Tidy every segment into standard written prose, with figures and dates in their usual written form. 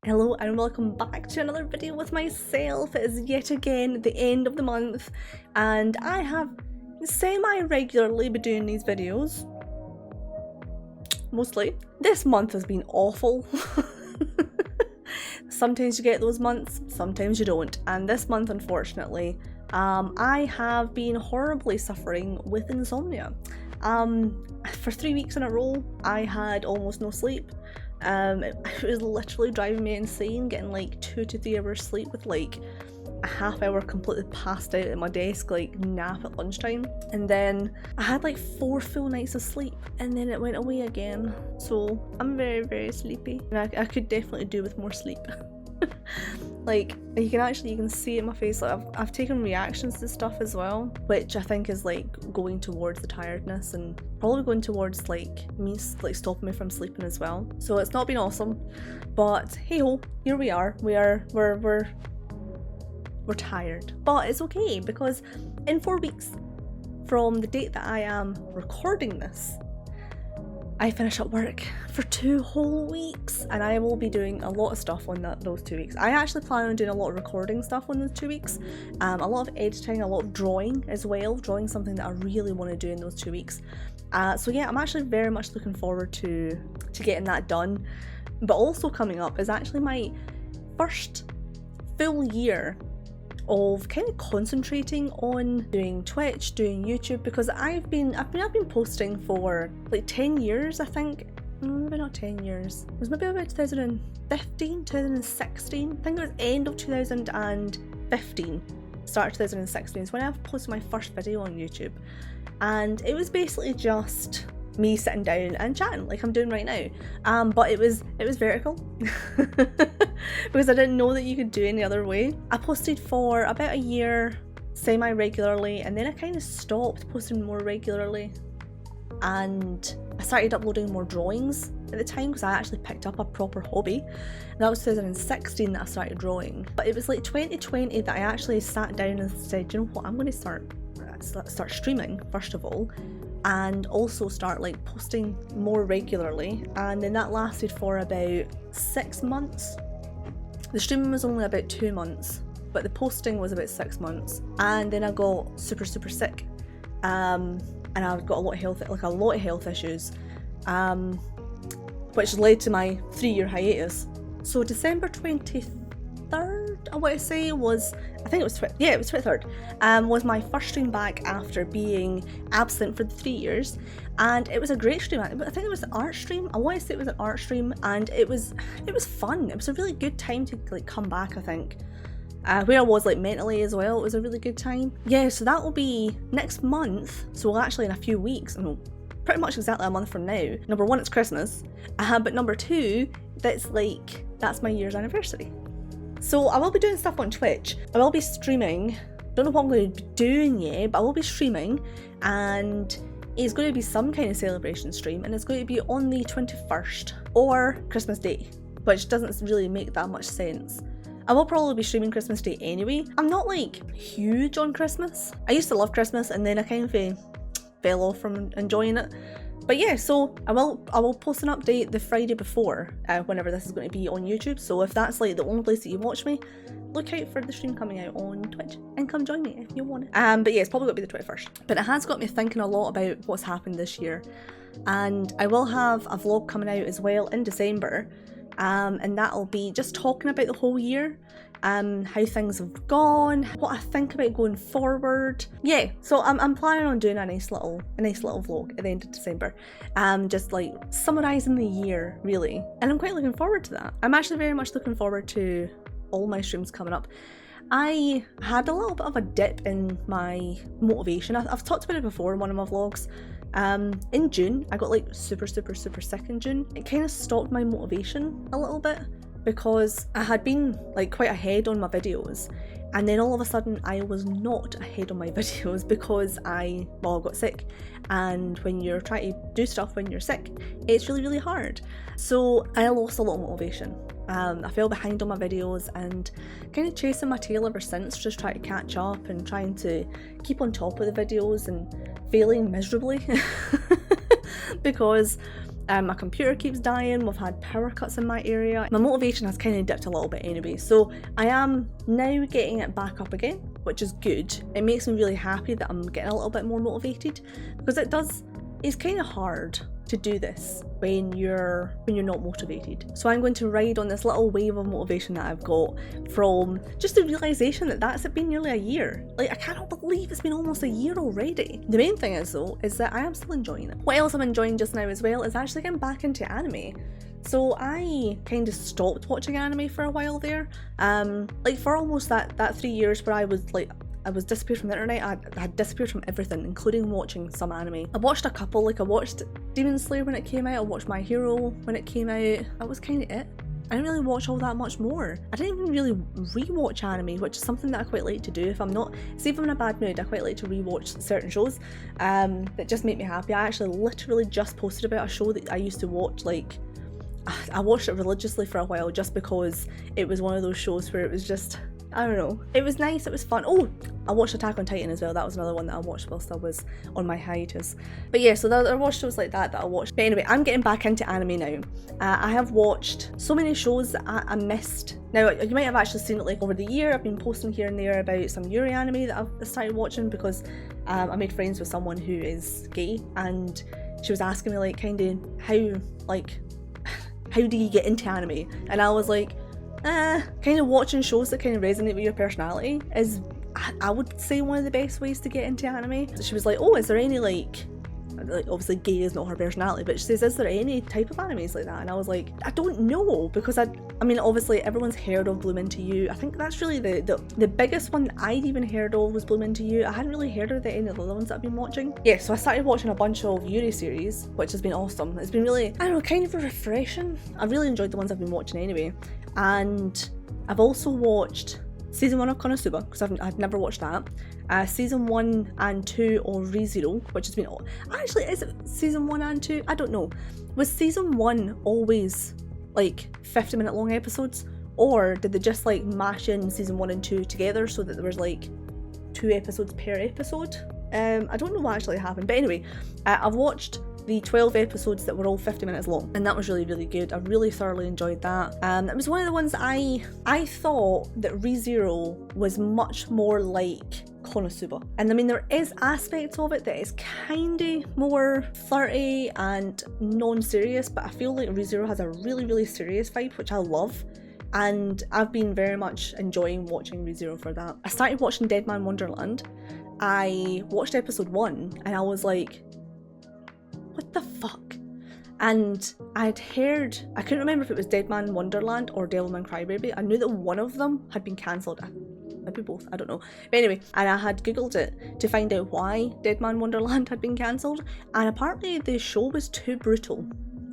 Hello and welcome back to another video with myself. It is yet again the end of the month and I have semi-regularly been doing these videos. Mostly. This month has been awful. Sometimes you get those months, sometimes you don't. And this month, unfortunately, I have been horribly suffering with insomnia. For 3 weeks in a row, I had almost no sleep. It was literally driving me insane, getting like 2 to 3 hours sleep with like a half hour completely passed out at my desk, like nap at lunchtime. And then I had like 4 full nights of sleep and then it went away again. So I'm very, very sleepy and I could definitely do with more sleep. Like you can see it in my face, like I've taken reactions to stuff as well, which I think is like going towards the tiredness and probably going towards like me like stopping me from sleeping as well. So it's not been awesome, but hey ho, here we are. We're tired, but it's okay because in 4 weeks from the date that I am recording this, I finish up work for 2 whole weeks and I will be doing a lot of stuff on those 2 weeks. I actually plan on doing a lot of recording stuff on those 2 weeks, a lot of editing, a lot of drawing as well, drawing something that I really want to do in those 2 weeks. So yeah, I'm actually very much looking forward to getting that done. But also coming up is actually my first full year of kind of concentrating on doing Twitch, doing YouTube, because I've been posting for like 10 years, I think. Maybe not 10 years. It was maybe about 2015, 2016. I think it was end of 2015, start of 2016 is when I posted my first video on YouTube. And it was basically just me sitting down and chatting like I'm doing right now, but it was vertical because I didn't know that you could do any other way. I posted for about a year semi-regularly and then I kind of stopped posting more regularly and I started uploading more drawings at the time because I actually picked up a proper hobby. And that was 2016 that I started drawing, but it was like 2020 that I actually sat down and said, you know what, I'm going to start streaming first of all, and also start like posting more regularly. And then that lasted for about 6 months. The streaming was only about 2 months, but the posting was about 6 months. And then I got super sick, and I've got a lot of health issues, which led to my 3-year hiatus. So December 23rd, I want to say was, I think it was, it was 23rd, was my first stream back after being absent for the 3 years, and it was a great stream. I think it was an art stream. I want to say it was an art stream, and it was fun. It was a really good time to like come back. I think where I was like mentally as well, it was a really good time. Yeah, so that will be next month. So actually in a few weeks, no, pretty much exactly a month from now. Number 1, it's Christmas, but number 2, that's my year's anniversary. So I will be doing stuff on Twitch. I will be streaming. Don't know what I'm going to be doing yet, but I will be streaming, and it's going to be some kind of celebration stream, and it's going to be on the 21st or Christmas Day, which doesn't really make that much sense. I will probably be streaming Christmas Day anyway. I'm not like huge on Christmas. I used to love Christmas and then I kind of fell off from enjoying it. But yeah, so I will post an update the Friday before, whenever this is going to be on YouTube. So if that's like the only place that you watch me, look out for the stream coming out on Twitch and come join me if you want it. But yeah, it's probably going to be the 21st. But it has got me thinking a lot about what's happened this year. And I will have a vlog coming out as well in December. And that'll be just talking about the whole year, how things have gone, what I think about going forward. Yeah, so I'm planning on doing a nice little vlog at the end of December, just like summarising the year really, and I'm quite looking forward to that. I'm actually very much looking forward to all my streams coming up. I had a little bit of a dip in my motivation. I've talked about it before in one of my vlogs. In June, I got like super sick in June. It kind of stopped my motivation a little bit because I had been like quite ahead on my videos, and then all of a sudden I was not ahead on my videos because I got sick, and when you're trying to do stuff when you're sick, it's really hard. So I lost a lot of motivation. I fell behind on my videos and kind of chasing my tail ever since, just trying to catch up and trying to keep on top of the videos and failing miserably because My computer keeps dying, we've had power cuts in my area. My motivation has kind of dipped a little bit anyway, so I am now getting it back up again, which is good. It makes me really happy that I'm getting a little bit more motivated, because it's kind of hard to do this when you're not motivated. So I'm going to ride on this little wave of motivation that I've got from just the realization that that's been nearly a year. Like, I cannot believe it's been almost a year already. The main thing is though, is that I am still enjoying it. What else I'm enjoying just now as well is actually getting back into anime. So I kind of stopped watching anime for a while there. Like for almost that 3 years where I was disappeared from the internet. I had disappeared from everything, including watching some anime. I watched a couple, like I watched Demon Slayer when it came out, I watched My Hero when it came out. That was kind of it. I didn't really watch all that much more. I didn't even really rewatch anime, which is something that I quite like to do. If I'm in a bad mood, I quite like to rewatch certain shows that just make me happy. I actually literally just posted about a show that I used to watch, like, I watched it religiously for a while just because it was one of those shows where it was just, I don't know, it was nice, it was fun. Oh, I watched Attack on Titan as well. That was another one that I watched whilst I was on my hiatus. But yeah, so there were shows like that I watched. But anyway, I'm getting back into anime now. I have watched so many shows that I missed. Now, you might have actually seen it like over the year. I've been posting here and there about some Yuri anime that I've started watching because I made friends with someone who is gay, and she was asking me like kind of how do you get into anime? And I was like, kind of watching shows that kind of resonate with your personality is, I would say, one of the best ways to get into anime. So she was like, oh, is there any like obviously gay is not her personality, but she says, is there any type of animes like that? And I was like, I don't know, because I mean obviously everyone's heard of Bloom Into You. I think that's really the biggest one that I'd even heard of was Bloom Into You. I hadn't really heard of any of the other ones that I've been watching. Yeah, so I started watching a bunch of Yuri series, which has been awesome. It's been really, I don't know, kind of refreshing. I've really enjoyed the ones I've been watching anyway. And I've also watched season 1 of Konosuba, because I've never watched that. Season 1 and 2 of ReZero, which has been, actually, is it season 1 and 2? I don't know. Was season 1 always like 50-minute long episodes, or did they just like mash in season 1 and 2 together so that there was like 2 episodes per episode? I don't know what actually happened, but anyway, I've watched the 12 episodes that were all 50 minutes long, and that was really, really good. I really thoroughly enjoyed that. It was one of the ones that I thought that ReZero was much more like Konosuba. And I mean, there is aspects of it that is kinda more flirty and non-serious, but I feel like ReZero has a really, really serious vibe, which I love. And I've been very much enjoying watching ReZero for that. I started watching Dead Man Wonderland. I watched episode 1 and I was like, what the fuck? And I'd heard, I couldn't remember if it was Dead Man Wonderland or Devilman Crybaby. I knew that one of them had been cancelled. Maybe both, I don't know. But anyway, and I had googled it to find out why Dead Man Wonderland had been cancelled, and apparently the show was too brutal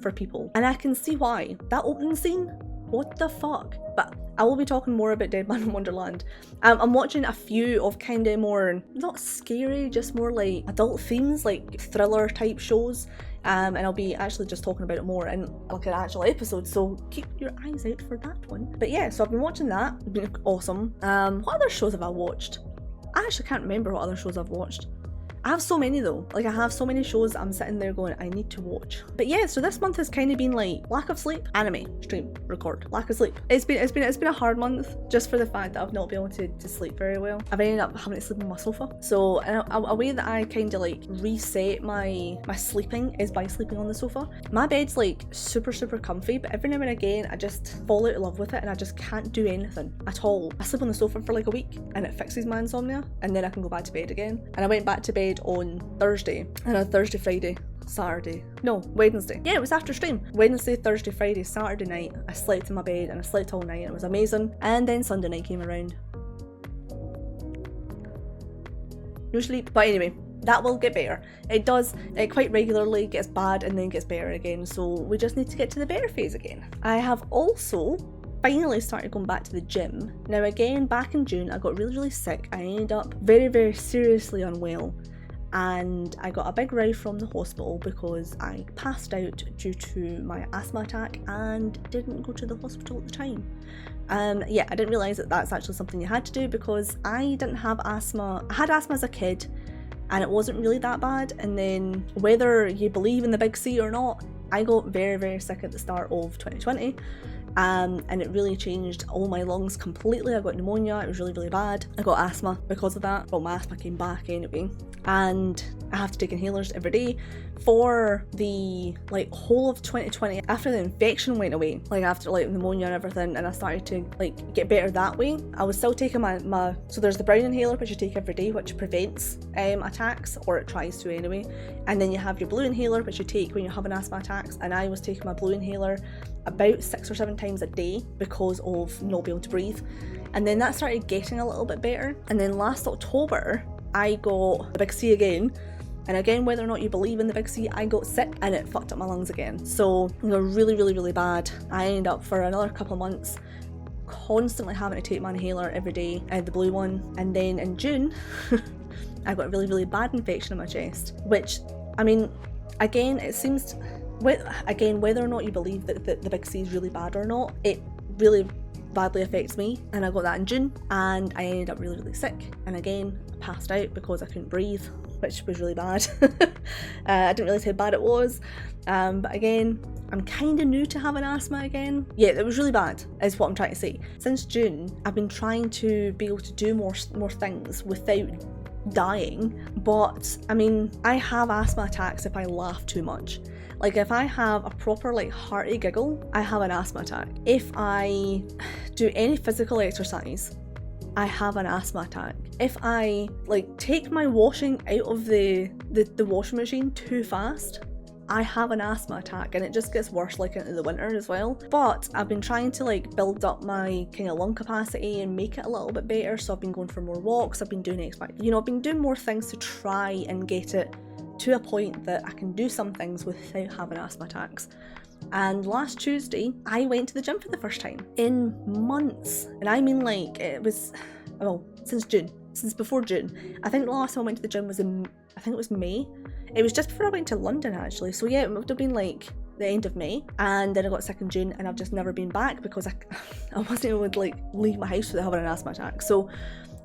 for people. And I can see why. That opening scene, what the fuck? But I will be talking more about Dead Man Wonderland. I'm watching a few of kind of more, not scary, just more like adult themes, like thriller type shows. And I'll be actually just talking about it more in like an actual episode, so keep your eyes out for that one. But yeah, so I've been watching that, it's been awesome. What other shows have I watched? I actually can't remember what other shows I've watched. I have so many though, like I have so many shows I'm sitting there going, I need to watch. But yeah, so this month has kind of been like lack of sleep, anime, stream, record, lack of sleep. It's been a hard month just for the fact that I've not been able to sleep very well. I've ended up having to sleep on my sofa. So a way that I kind of like reset my sleeping is by sleeping on the sofa. My bed's like super comfy, but every now and again I just fall out of love with it and I just can't do anything at all. I sleep on the sofa for like a week and it fixes my insomnia, and then I can go back to bed again. And I went back to bed on Thursday, and on Thursday, Friday, Saturday, no, Wednesday. Yeah, it was after stream. Wednesday, Thursday, Friday, Saturday night, I slept in my bed and I slept all night and it was amazing. And then Sunday night came around. No sleep. But anyway, that will get better. It does, it quite regularly gets bad and then gets better again, so we just need to get to the better phase again. I have also finally started going back to the gym. Now again, back in June, I got really sick. I ended up very seriously unwell. And I got a big row from the hospital because I passed out due to my asthma attack and didn't go to the hospital at the time. Yeah, I didn't realise that that's actually something you had to do because I didn't have asthma. I had asthma as a kid and it wasn't really that bad, and then whether you believe in the big C or not, I got very, very sick at the start of 2020. And it really changed all my lungs completely. I got pneumonia, it was really, really bad. I got asthma because of that. Well, my asthma came back anyway. And I have to take inhalers every day for the like whole of 2020. After the infection went away, like after like pneumonia and everything, and I started to like get better that way, I was still taking my so there's the brown inhaler which you take every day, which prevents attacks, or it tries to anyway. And then you have your blue inhaler which you take when you're having asthma attacks, and I was taking my blue inhaler about 6 or 7 times a day because of not being able to breathe. And then that started getting a little bit better, and then last October I got the big C again. And again, whether or not you believe in the big C, I got sick and it fucked up my lungs again. So they were really, really, really bad. I ended up for another couple of months constantly having to take my inhaler every day, the blue one. And then in June, I got a really, really bad infection in my chest, which, I mean, again, it seems, again, whether or not you believe that the big C is really bad or not, it really badly affects me. And I got that in June, and I ended up really, really sick. And again, passed out because I couldn't breathe, which was really bad. I didn't realize how bad it was. But again, I'm kind of new to having asthma again. Yeah, it was really bad, is what I'm trying to say. Since June, I've been trying to be able to do more things without dying. But I mean, I have asthma attacks if I laugh too much. Like if I have a proper like hearty giggle, I have an asthma attack. If I do any physical exercise, I have an asthma attack. If I like take my washing out of the washing machine too fast, I have an asthma attack, and it just gets worse like into the winter as well. But I've been trying to like build up my kind of lung capacity and make it a little bit better. So I've been going for more walks, I've been doing I've been doing more things to try and get it to a point that I can do some things without having asthma attacks. And last Tuesday, I went to the gym for the first time in months. And I mean, like, it was, well, since before June. I think the last time I went to the gym was I think it was May. It was just before I went to London, actually. So yeah, it would have been like the end of May. And then I got sick in June, and I've just never been back because I wasn't able to like leave my house without having an asthma attack. So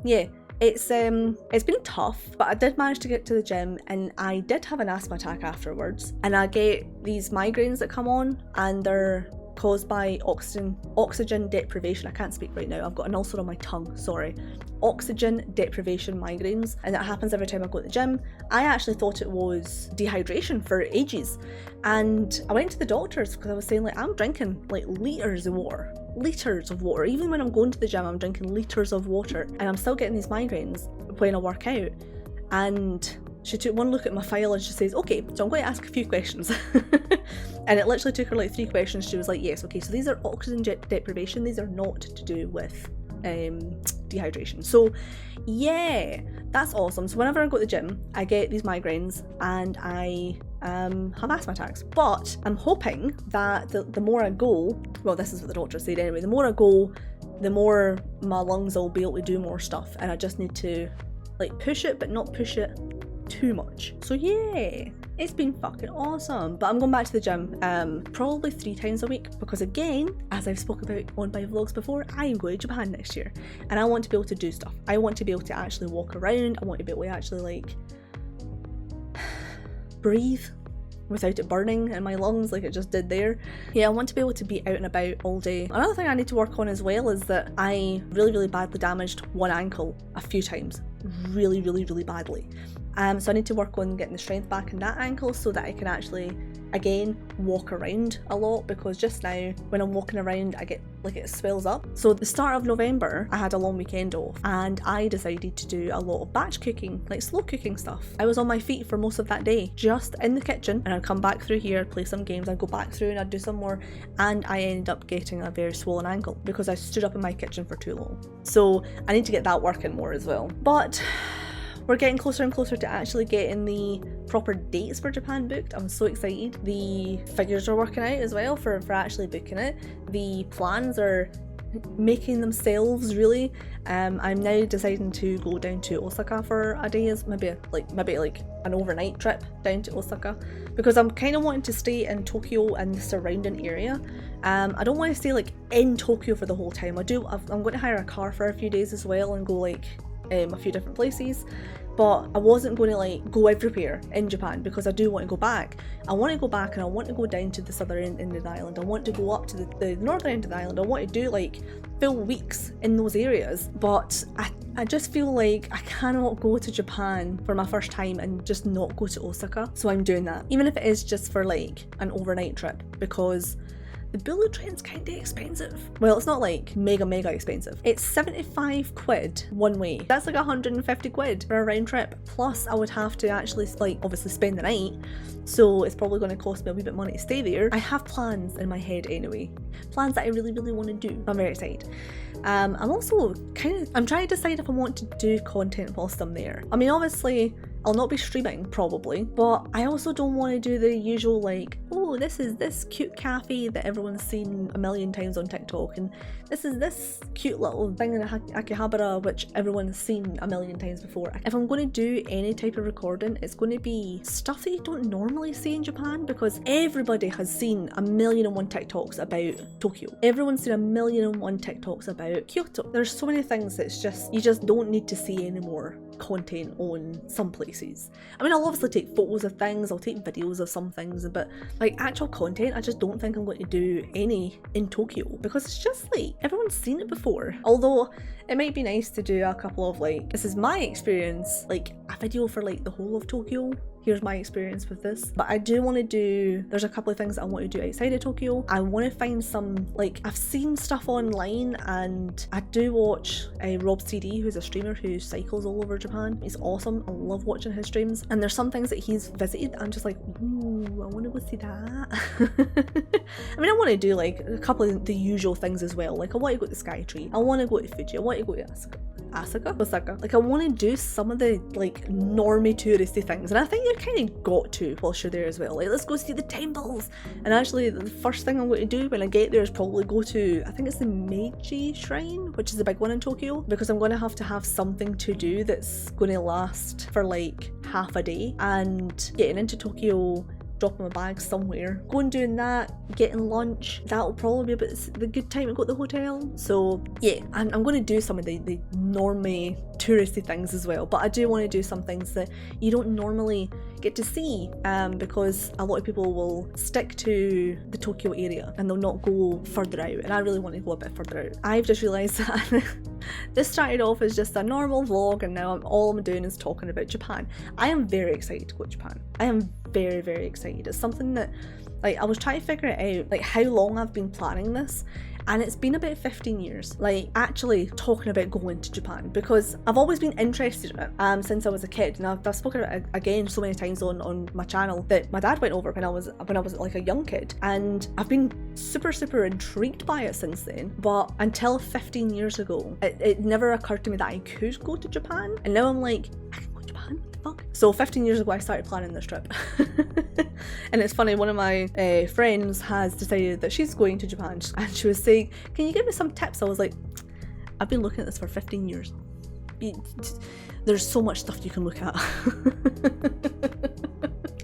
yeah. It's been tough, but I did manage to get to the gym, and I did have an asthma attack afterwards. And I get these migraines that come on, and they're caused by oxygen deprivation. I can't speak right now, I've got an ulcer on my tongue, sorry. Oxygen deprivation migraines, and that happens every time I go to the gym. I actually thought it was dehydration for ages, and I went to the doctors because I was saying like, I'm drinking like litres of water. Even when I'm going to the gym, I'm drinking litres of water, and I'm still getting these migraines when I work out. And she took one look at my file and she says, okay, so I'm going to ask a few questions. And it literally took her like 3 questions. She was like, yes, okay, so these are oxygen deprivation, these are not to do with dehydration. So yeah, that's awesome. So whenever I go to the gym, I get these migraines and I have asthma attacks. But I'm hoping that the more I go, well, this is what the doctor said anyway, the more I go, the more my lungs will be able to do more stuff, and I just need to like push it, but not push it too much. So yeah, it's been fucking awesome. But I'm going back to the gym probably 3 times a week, because again, as I've spoken about on my vlogs before, I am going to Japan next year, and I want to be able to do stuff. I want to be able to actually walk around. I want to be able to actually like breathe without it burning in my lungs like it just did there. Yeah, I want to be able to be out and about all day. Another thing I need to work on as well is that I really badly damaged one ankle a few times. Really badly. So I need to work on getting the strength back in that ankle so that I can actually, again, walk around a lot, because just now when I'm walking around I get like it swells up. So at the start of November I had a long weekend off, and I decided to do a lot of batch cooking, like slow cooking stuff. I was on my feet for most of that day, just in the kitchen, and I'd come back through here, play some games, I'd go back through and I'd do some more, and I ended up getting a very swollen ankle because I stood up in my kitchen for too long. So I need to get that working more as well. But we're getting closer and closer to actually getting the proper dates for Japan booked. I'm so excited. The figures are working out as well for actually booking it. The plans are making themselves really. I'm now deciding to go down to Osaka for a day, as maybe like an overnight trip down to Osaka, because I'm kind of wanting to stay in Tokyo and the surrounding area. I don't want to stay like in Tokyo for the whole time. I'm going to hire a car for a few days as well and go like a few different places, but I wasn't going to like go everywhere in Japan because I do want to go back. I want to go back and I want to go down to the southern end of the island. I want to go up to the northern end of the island. I want to do like full weeks in those areas, but I just feel like I cannot go to Japan for my first time and just not go to Osaka. So I'm doing that, even if it is just for like an overnight trip, because the bullet train's kind of expensive. Well, it's not like mega expensive. It's 75 quid one way. That's like 150 quid for a round trip. Plus I would have to actually like obviously spend the night. So it's probably going to cost me a wee bit of money to stay there. I have plans in my head anyway. Plans that I really want to do. I'm very excited. I'm also I'm trying to decide if I want to do content whilst I'm there. I mean, obviously I'll not be streaming probably, but I also don't want to do the usual like, oh, this is this cute cafe that everyone's seen a million times on TikTok, and this is this cute little thing in Akihabara which everyone's seen a million times before. If I'm going to do any type of recording, it's going to be stuff that you don't normally see in Japan, because everybody has seen a million and one TikToks about Tokyo. Everyone's seen a million and one TikToks about Kyoto. There's so many things that's just, you just don't need to see anymore content on some places. I mean, I'll obviously take photos of things, I'll take videos of some things, but like actual content, I just don't think I'm going to do any in Tokyo, because it's just like everyone's seen it before. Although it might be nice to do a couple of like, this is my experience, like a video for like the whole of Tokyo. Here's my experience with this. But I do want to do, there's a couple of things that I want to do outside of Tokyo. I want to find some, like, I've seen stuff online, and I do watch Rob CD, who's a streamer who cycles all over Japan. He's awesome. I love watching his streams. And there's some things that he's visited, I'm just like, ooh, I want to go see that. I mean, I want to do like a couple of the usual things as well. Like I want to go to the Sky Tree. I want to go to Fuji. I want to go to Osaka. Like I want to do some of the like normie touristy things, and I think you kind of got to whilst you're there as well. Like, let's go see the temples. And actually the first thing I'm going to do when I get there is probably go to, I think it's the Meiji Shrine, which is the big one in Tokyo, because I'm going to have something to do that's going to last for like half a day. And getting into Tokyo, dropping my bag somewhere, going doing that, getting lunch, that'll probably be about the good time to go to the hotel. So yeah, I'm going to do some of the normie touristy things as well, but I do want to do some things that you don't normally get to see, because a lot of people will stick to the Tokyo area and they'll not go further out, and I really want to go a bit further out. I've just realised that this started off as just a normal vlog, and now all I'm doing is talking about Japan. I am very excited to go to Japan. I am very excited. It's something that, like, I was trying to figure it out, like how long I've been planning this, and it's been about 15 years, like actually talking about going to Japan, because I've always been interested in it since I was a kid. And I've spoken about it again so many times on my channel, that my dad went over when I was like a young kid, and I've been super intrigued by it since then. But until 15 years ago, it never occurred to me that I could go to Japan, and now I'm like, I can go to Japan, what the fuck? So 15 years ago I started planning this trip. And it's funny, one of my friends has decided that she's going to Japan, and she was saying, can you give me some tips? I was like, I've been looking at this for 15 years. There's so much stuff you can look at.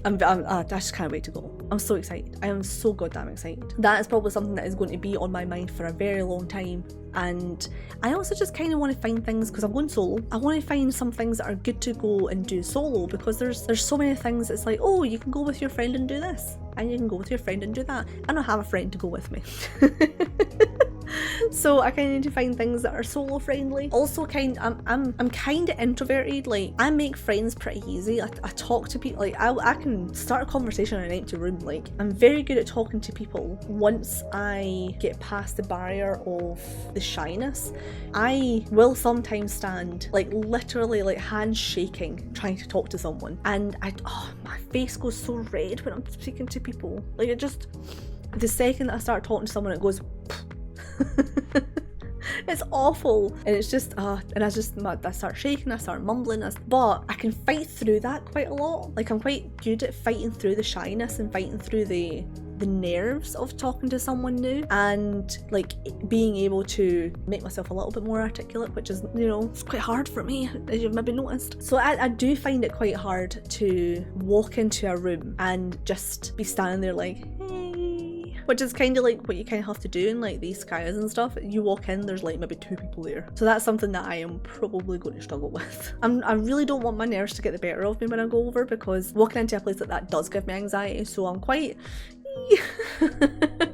I just can't wait to go. I'm so excited. I am so goddamn excited. That is probably something that is going to be on my mind for a very long time. And I also just kind of want to find things, because I'm going solo, I want to find some things that are good to go and do solo, because there's so many things. It's like, oh, you can go with your friend and do this, and you can go with your friend and do that. I don't have a friend to go with me. So I kind of need to find things that are solo friendly. Also, I'm kind of introverted. Like, I make friends pretty easy. I talk to people. Like, I can start a conversation in an empty room. Like, I'm very good at talking to people. Once I get past the barrier of the shyness, I will sometimes stand like literally like hands shaking trying to talk to someone, and my face goes so red when I'm speaking to people. Like, it just, the second that I start talking to someone, it goes it's awful, and it's just and I start shaking, I start mumbling, but I can fight through that quite a lot. Like, I'm quite good at fighting through the shyness and fighting through the nerves of talking to someone new, and like being able to make myself a little bit more articulate, which is, you know, it's quite hard for me, as you've maybe noticed. So I do find it quite hard to walk into a room and just be standing there like, hey, which is kind of like what you kind of have to do in like these skies and stuff. You walk in, there's like maybe 2 people there. So that's something that I am probably going to struggle with. I really don't want my nerves to get the better of me when I go over, because walking into a place like that does give me anxiety, so I'm quite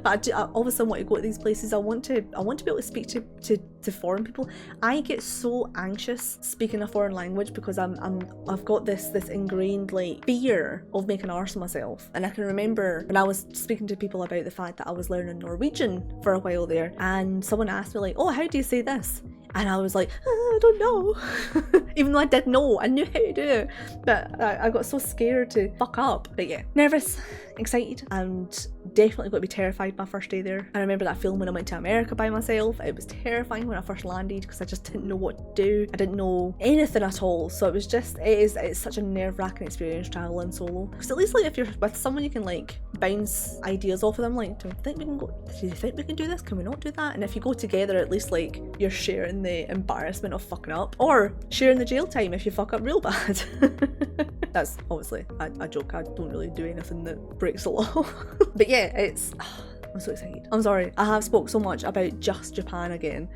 but I obviously want to go to these places. I want to be able to speak to foreign people. I get so anxious speaking a foreign language because I've got this ingrained like fear of making an arse of myself. And I can remember when I was speaking to people about the fact that I was learning Norwegian for a while there, and someone asked me like, oh, how do you say this? And I was like, I don't know. Even though I did know, I knew how to do it. But I got so scared to fuck up. But yeah, nervous, excited, and definitely going to be terrified my first day there. I remember that feeling when I went to America by myself. It was terrifying when I first landed because I just didn't know what to do. I didn't know anything at all. So it was just, it's such a nerve-wracking experience traveling solo. Because at least like if you're with someone, you can like bounce ideas off of them. Like, do you think we can do this? Can we not do that? And if you go together, at least like you're sharing the embarrassment of fucking up, or sharing the jail time if you fuck up real bad. That's obviously a joke. I don't really do anything that breaks the law. But yeah, I'm so excited. I'm sorry, I have spoke so much about just Japan again.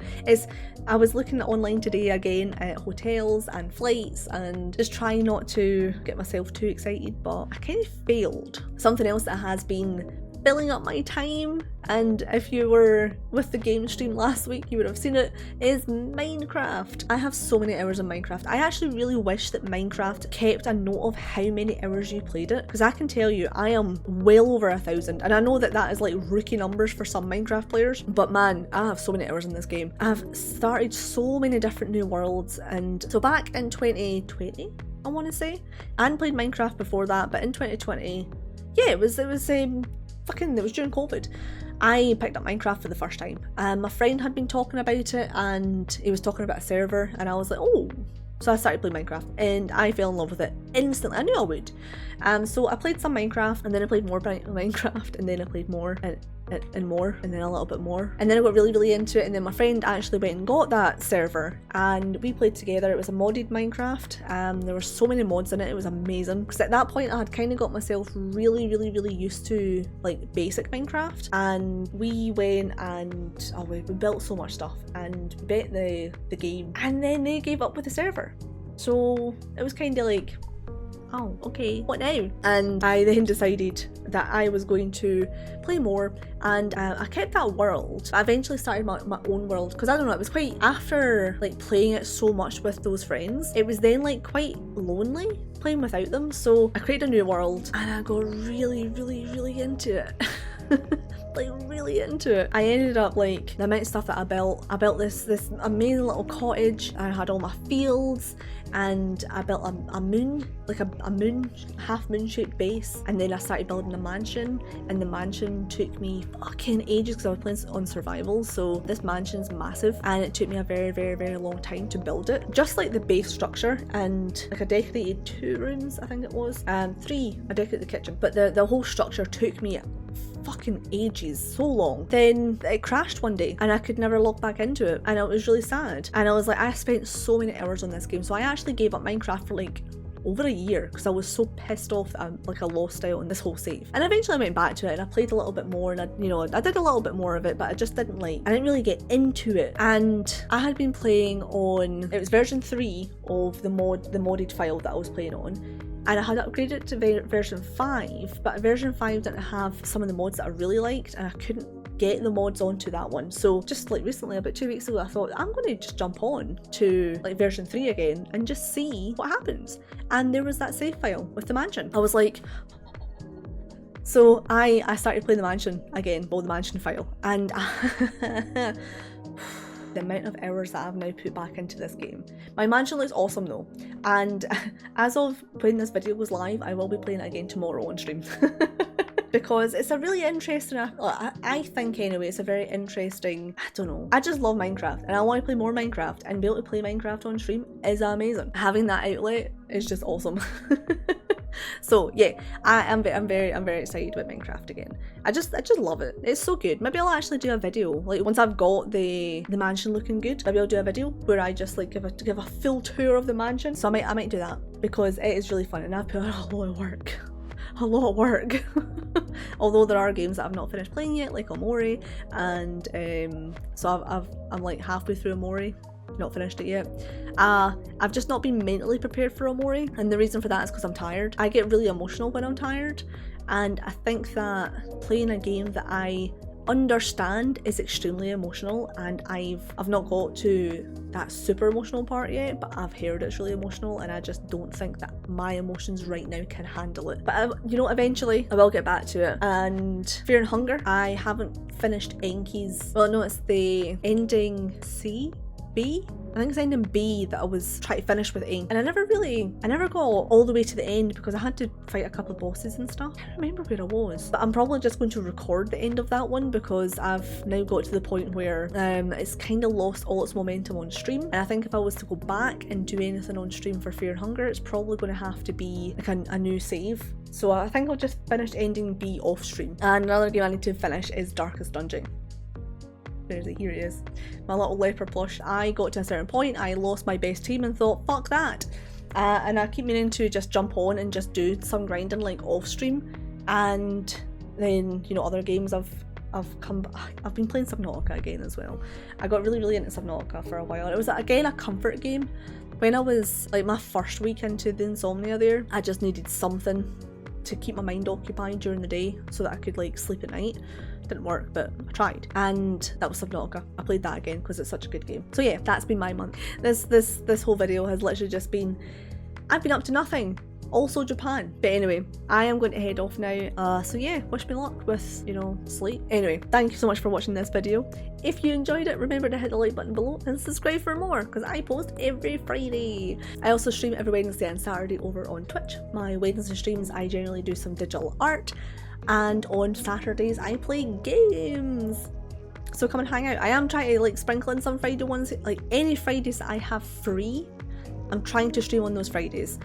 I was looking online today again at hotels and flights and just trying not to get myself too excited, but I kind of failed. Something else that has been filling up my time, and if you were with the game stream last week you would have seen it, is Minecraft. I have so many hours in Minecraft. I actually really wish that Minecraft kept a note of how many hours you played it, because I can tell you I am well over 1,000, and I know that is like rookie numbers for some Minecraft players, but man, I have so many hours in this game. I've started so many different new worlds, and so back in 2020 I want to say, I hadn't played Minecraft before that, but in 2020, yeah, it was during COVID. I picked up Minecraft for the first time. My friend had been talking about it, and he was talking about a server, and I was like, oh. So I started playing Minecraft, and I fell in love with it instantly. I knew I would. So I played some Minecraft, and then I played more Minecraft, and then I played more, and more, and then a little bit more, and then I got really into it. And then my friend actually went and got that server, and we played together. It was a modded Minecraft. There were so many mods in it. It was amazing, because at that point I had kind of got myself really used to like basic Minecraft, and we went and we built so much stuff, and we bet the game, and then they gave up with the server. So it was kind of like, oh, okay, what now? And I then decided that I was going to play more, and I kept that world. I eventually started my own world, because I don't know, it was quite, after like playing it so much with those friends, it was then like quite lonely playing without them. So I created a new world, and I got really into it. Like really into it. I ended up like, the amount of stuff that I built this amazing little cottage. I had all my fields, and I built a moon, like a moon, half moon shaped base, and then I started building a mansion, and the mansion took me fucking ages because I was playing on survival. So this mansion's massive, and it took me a very long time to build it. Just like the base structure, and like I decorated 2 rooms, I think it was, 3, I decorated the kitchen, but the whole structure took me fucking ages, so long. Then it crashed one day, and I could never log back into it, and it was really sad. And I was like, I spent so many hours on this game, so I actually gave up Minecraft for like over a year because I was so pissed off that I lost out on this whole save. And eventually I went back to it, and I played a little bit more, and I did a little bit more of it, but I just didn't really get into it. And I had been playing on, it was version 3 of the modded file that I was playing on, and I had upgraded it to version 5, but version 5 didn't have some of the mods that I really liked, and I couldn't get the mods onto that one. So just like recently, about 2 weeks ago, I thought I'm going to just jump on to like version 3 again and just see what happens. And there was that save file with the mansion. I was like, so I started playing the mansion again, or the mansion file, and the amount of hours that I've now put back into this game. My mansion looks awesome though, and as of when this video goes live, I will be playing it again tomorrow on stream. Because it's a really interesting, I think anyway, it's a very interesting, I don't know, I just love Minecraft, and I want to play more Minecraft, and be able to play Minecraft on stream is amazing. Having that outlet is just awesome. So yeah, I'm very excited about Minecraft again. I just love it. It's so good. Maybe I'll actually do a video, like once I've got the mansion looking good, maybe I'll do a video where I just like give a full tour of the mansion. So I might do that, because it is really fun, and I've put a lot of work. a lot of work. Although there are games that I've not finished playing yet, like Omori, and so I'm like halfway through Omori, not finished it yet. I've just not been mentally prepared for Omori, and the reason for that is because I'm tired. I get really emotional when I'm tired, and I think that playing a game that I understand is extremely emotional, and I've not got to that super emotional part yet, but I've heard it's really emotional, and I just don't think that my emotions right now can handle it. But you know, eventually I will get back to it. And Fear and Hunger, I haven't finished Enki's, well no, it's the ending B? I think it's ending B that I was trying to finish with Enki, and I never got all the way to the end because I had to fight a couple of bosses and stuff. I can't remember where I was, but I'm probably just going to record the end of that one because I've now got to the point where it's kind of lost all its momentum on stream, and I think if I was to go back and do anything on stream for Fear and Hunger, it's probably going to have to be like a new save. So I think I'll just finish ending B off stream. And another game I need to finish is Darkest Dungeon. There's it, here it is. My little leopard plush. I got to a certain point, I lost my best team and thought, fuck that. And I keep meaning to just jump on and just do some grinding like off stream. And then, you know, other games I've been playing Subnautica again as well. I got really into Subnautica for a while. It was again a comfort game. When I was like my first week into the Insomnia there, I just needed something to keep my mind occupied during the day so that I could like sleep at night. Didn't work, but I tried, and that was Subnautica. I played that again because it's such a good game. So yeah, that's been my month. This whole video has literally just been, I've been up to nothing. Also Japan. But anyway, I am going to head off now. So yeah, wish me luck with, you know, sleep. Anyway, thank you so much for watching this video. If you enjoyed it, remember to hit the like button below and subscribe for more because I post every Friday. I also stream every Wednesday and Saturday over on Twitch. My Wednesday streams, I generally do some digital art, and on Saturdays I play games. So come and hang out. I am trying to like sprinkle in some Friday ones, like any Fridays that I have free. I'm trying to stream on those Fridays.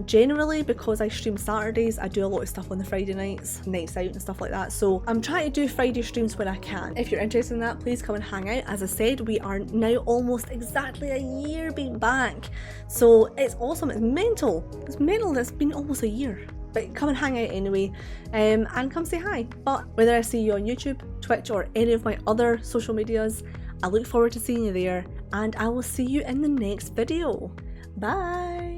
Generally, because I stream Saturdays, I do a lot of stuff on the Friday nights out and stuff like that. So I'm trying to do Friday streams when I can. If you're interested in that, please come and hang out. As I said, we are now almost exactly a year being back. So it's awesome. It's mental. It's mental. It's been almost a year. But come and hang out anyway, and come say hi. But whether I see you on YouTube, Twitch, or any of my other social medias, I look forward to seeing you there, and I will see you in the next video. Bye!